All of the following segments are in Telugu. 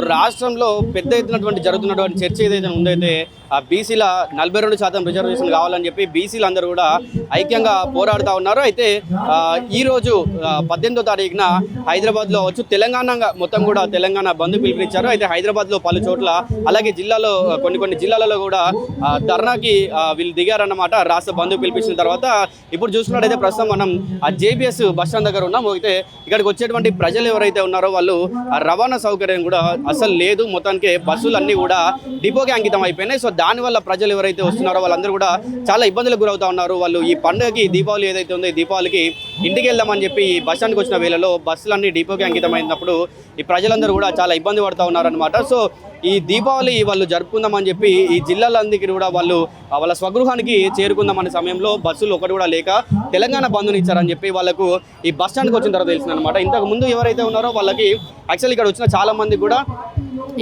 రాష్ట్రంలో పెద్ద ఎత్తునటువంటి జరుగుతున్నటువంటి చర్చ ఏదైతే ఉందైతే ఆ బీసీల 42% రిజర్వేషన్ కావాలని చెప్పి బీసీలు అందరూ కూడా ఐక్యంగా పోరాడుతూ ఉన్నారు. అయితే ఈరోజు 18వ తారీఖున హైదరాబాద్లో వచ్చు తెలంగాణ మొత్తం కూడా తెలంగాణ బంద్ పిలుపునిచ్చారు. అయితే హైదరాబాద్లో పలు చోట్ల అలాగే జిల్లాలో కొన్ని జిల్లాలలో కూడా ధర్నాకి వీళ్ళు దిగారన్నమాట. రాష్ట్ర బంద్ పిలిపించిన తర్వాత ఇప్పుడు చూసుకున్నట్టయితే ప్రస్తుతం మనం ఆ జేబీఎస్ బస్ స్టాండ్ దగ్గర ఉన్నాం. అయితే ఇక్కడికి వచ్చేటువంటి ప్రజలు ఎవరైతే ఉన్నారో వాళ్ళు రవాణా సౌకర్యం కూడా అసలు లేదు. మొత్తానికి బస్సులు అన్నీ కూడా డిపోకి అంకితం అయిపోయినాయి. సో దానివల్ల ప్రజలు ఎవరైతే వస్తున్నారో వాళ్ళందరూ కూడా చాలా ఇబ్బందులకు గురవుతా ఉన్నారు. వాళ్ళు ఈ పండుగకి దీపావళి ఏదైతే ఉందో ఈ దీపావళికి ఇంటికి వెళ్దామని చెప్పి ఈ బస్ స్టాండ్కి వచ్చిన వేళలో బస్సులన్నీ డిపోకి అంకితం అయినప్పుడు ఈ ప్రజలందరూ కూడా చాలా ఇబ్బంది పడుతూ ఉన్నారనమాట. సో ఈ దీపావళి వాళ్ళు జరుపుకుందామని చెప్పి ఈ జిల్లాలందరికీ కూడా వాళ్ళు వాళ్ళ స్వగృహానికి చేరుకుందామనే సమయంలో బస్సులు ఒకటి కూడా లేక తెలంగాణ బంద్ని ఇచ్చారని చెప్పి వాళ్ళకు ఈ బస్ స్టాండ్కి వచ్చిన తర్వాత తెలిసిందనమాట. ఇంతకు ముందు ఎవరైతే ఉన్నారో వాళ్ళకి యాక్చువల్లీ ఇక్కడ వచ్చిన చాలా మంది కూడా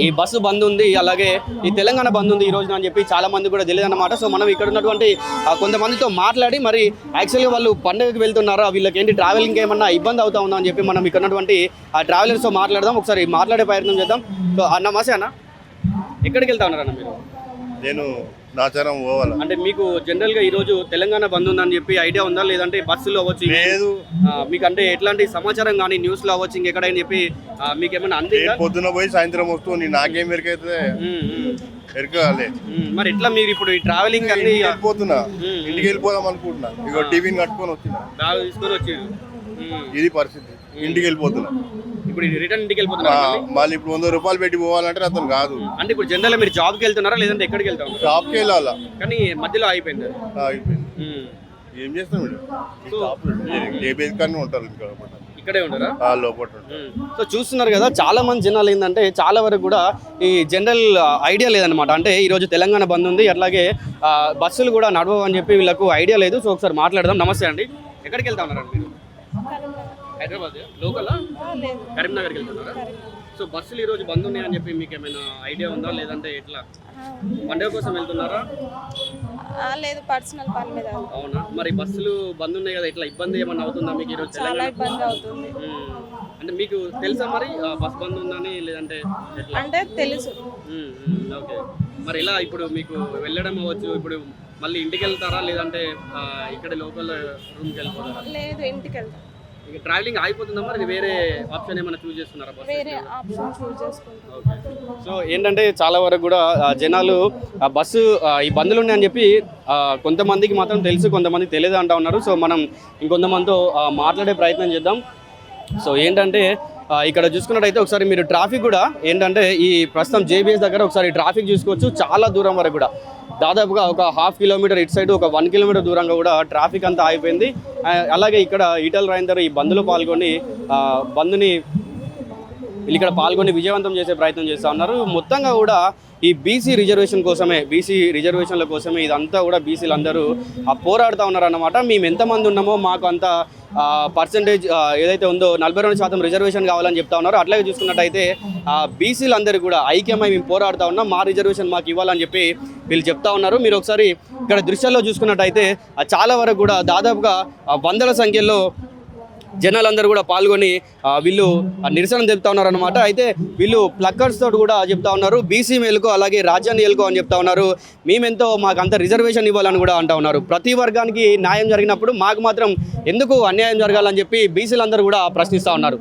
ఈ బస్సు బంద్ ఉంది, అలాగే ఈ తెలంగాణ బంద్ ఉంది ఈ రోజున అని చెప్పి చాలా మంది కూడా తెలియదు అన్నమాట. సో మనం ఇక్కడ ఉన్నటువంటి కొంతమందితో మాట్లాడి మరి యాక్చువల్గా వాళ్ళు పండుగకి వెళ్తున్నారా, వీళ్ళకి ఏంటి ట్రావెలింగ్ ఏమన్నా ఇబ్బంది అవుతా ఉందా అని చెప్పి మనం ఇక్కడ ఉన్నటువంటి ఆ ట్రావెలర్స్తో మాట్లాడదాం. ఒకసారి మాట్లాడే ప్రయత్నం చేద్దాం. సో నమస్తే అన్న, ఎక్కడికి వెళ్తా ఉన్నారన్న మీరు? నేను నాచారం పోవాలి. అంటే మీకు జనరల్గా ఈరోజు తెలంగాణ బంద్ ఉందని చెప్పి ఐడియా ఉందా, లేదంటే బస్సులో అవ్వచ్చు లేదు మీకు అంటే ఎట్లాంటి సమాచారం కానీ న్యూస్లో అవ్వచ్చు ఇంకెక్కడని చెప్పి మీకు ఏమైనా అందిందా? పొద్దున పోయి సాయంత్రం వస్తుంది, నాకేం ఎరికైతే ఎరకాలి. మరి ఎట్లా మీరు ఇప్పుడు ఈ ట్రావెలింగ్ అన్ని వెళ్ళిపోతున్నా, ఇంటికి వెళ్ళిపోదాం అనుకుంటున్నా. ఇక టీవీని కట్టుకొని వచ్చిన బ్యాగ్ తీసుకొని వచ్చి ఇది పరిస్థితి. ఇంటికి వెళ్ళిపోతున్నా, ఇప్పుడు రిటర్న్ ఇంటికి వెళ్ళిపోతున్నా. మళ్ళీ ఇప్పుడు 100 రూపాయలు పెట్టి పోవాలంటే అతను కాదు. అంటే ఇప్పుడు జనరల్ మీరు జాబ్కి వెళ్తున్నారా లేదంటే ఎక్కడికి వెళ్తా ఉన్నారు? షాప్కి వెళ్ళాలా, కానీ మధ్యలో అయిపోయింది. ఏం చేస్తాం కానీ ఉంటారు ఇక్కడే ఉంటారా? లోపల. సో చూస్తున్నారు కదా, చాలా మంది జనాలు ఏంటంటే చాలా వరకు కూడా ఈ జనరల్ ఐడియా లేదనమాట. అంటే ఈరోజు తెలంగాణ బంద్ ఉంది, అట్లాగే బస్సులు కూడా నడవవు అని చెప్పి వీళ్ళకు ఐడియా లేదు. సో ఒకసారి మాట్లాడదాం. నమస్తే అండి, ఎక్కడికి వెళ్తా ఉన్నారండి మీరు? హైదరాబాద్ లోకలా కరీంనగర్కి వెళ్తున్నారా? సో బస్సులు ఈరోజు బంద్ ఉన్నాయని చెప్పి మీకు ఏమైనా ఐడియా ఉందా, లేదంటే ఎట్లా పండుగ కోసం వెళ్తున్నారా? లేదు, పర్సనల్ పని మీద. అవునా, మరి బస్సులు బంద్ ఉన్నాయి కదా, ఇట్లా ఇబ్బంది ఏమన్నా అవుతుందా మీకు ఈరోజు? చాలా ఇబ్బంది అవుతుంది. అంటే మీకు తెలుసా మరి బస్ బంద్ ఉందని, లేదంటే ఎట్లా? అంటే తెలుసు. ఓకే, మరి ఇలా ఇప్పుడు మీకు వెళ్ళడం అవ్వచ్చు, ఇప్పుడు మళ్ళీ ఇంటికి వెళ్తారా లేదంటే ఇక్కడ లోకల్ రూమ్కి వెళ్ళిపోతారా? లేదు, ఇంటికి వెళ్తాం. ఇక ట్రావెలింగ్ అయిపోతుందా మరి? వేరే ఆప్షన్ ఏమైనా చూస్ చేస్తున్నారా? వేరే ఆప్షన్ చూస్ చేసుకుంటాం. సో ఏంటంటే చాలా వరకు కూడా జనాలు బస్సు ఈ బంద్లు ఉన్నాయని చెప్పి కొంతమందికి మాత్రం తెలుసు, కొంతమంది తెలియదు అంటూ ఉన్నారు. సో మనం ఇంకొంతమందితో మాట్లాడే ప్రయత్నం చేద్దాం. సో ఏంటంటే ఇక్కడ చూసుకున్నట్టయితే ఒకసారి మీరు ట్రాఫిక్ కూడా ఏంటంటే ఈ ప్రస్తుతం జేబీఎస్ దగ్గర ఒకసారి ట్రాఫిక్ చూసుకోవచ్చు. చాలా దూరం వరకు కూడా దాదాపుగా ఒక 1/2 కిలోమీటర్ ఇటు సైడ్, ఒక 1 కిలోమీటర్ దూరంగా కూడా ట్రాఫిక్ అంతా ఆగిపోయింది. అలాగే ఇక్కడ ఈటల రాజేందర్ ఈ బంద్లో పాల్గొని బంద్ని ఇక్కడ పాల్గొని విజయవంతం చేసే ప్రయత్నం చేస్తూ ఉన్నారు. మొత్తంగా కూడా ఈ బీసీ రిజర్వేషన్ల కోసమే ఇదంతా కూడా బీసీలు అందరూ పోరాడుతూ ఉన్నారన్నమాట. మేము ఎంతమంది ఉన్నామో మాకు అంత పర్సంటేజ్ ఏదైతే ఉందో 42% రిజర్వేషన్ కావాలని చెప్తా ఉన్నారు. అట్లాగే చూసుకున్నట్టయితే బీసీలు అందరూ కూడా ఐక్యమై మేము పోరాడుతూ ఉన్నాం, మా రిజర్వేషన్ మాకు ఇవ్వాలని చెప్పి వీళ్ళు చెప్తా ఉన్నారు. మీరు ఒకసారి ఇక్కడ దృశ్యాల్లో చూసుకున్నట్టయితే చాలా వరకు కూడా దాదాపుగా వందల సంఖ్యలో జనాలందరూ కూడా పాల్గొని వీళ్ళు నిరసన తెలుపుతా ఉన్నారు అనమాట. అయితే వీళ్ళు ప్లక్కర్స్ తోటి కూడా చెప్తా ఉన్నారు, బీసీ మేలుకో అలాగే రాజ్యాన్ని ఏలుకో అని చెప్తా ఉన్నారు. మేమెంతో మాకు అంత రిజర్వేషన్ ఇవ్వాలని కూడా అంటా ఉన్నారు. ప్రతి వర్గానికి న్యాయం జరిగినప్పుడు మాకు మాత్రం ఎందుకు అన్యాయం జరగాలని చెప్పి బీసీలందరూ కూడా ప్రశ్నిస్తూ ఉన్నారు.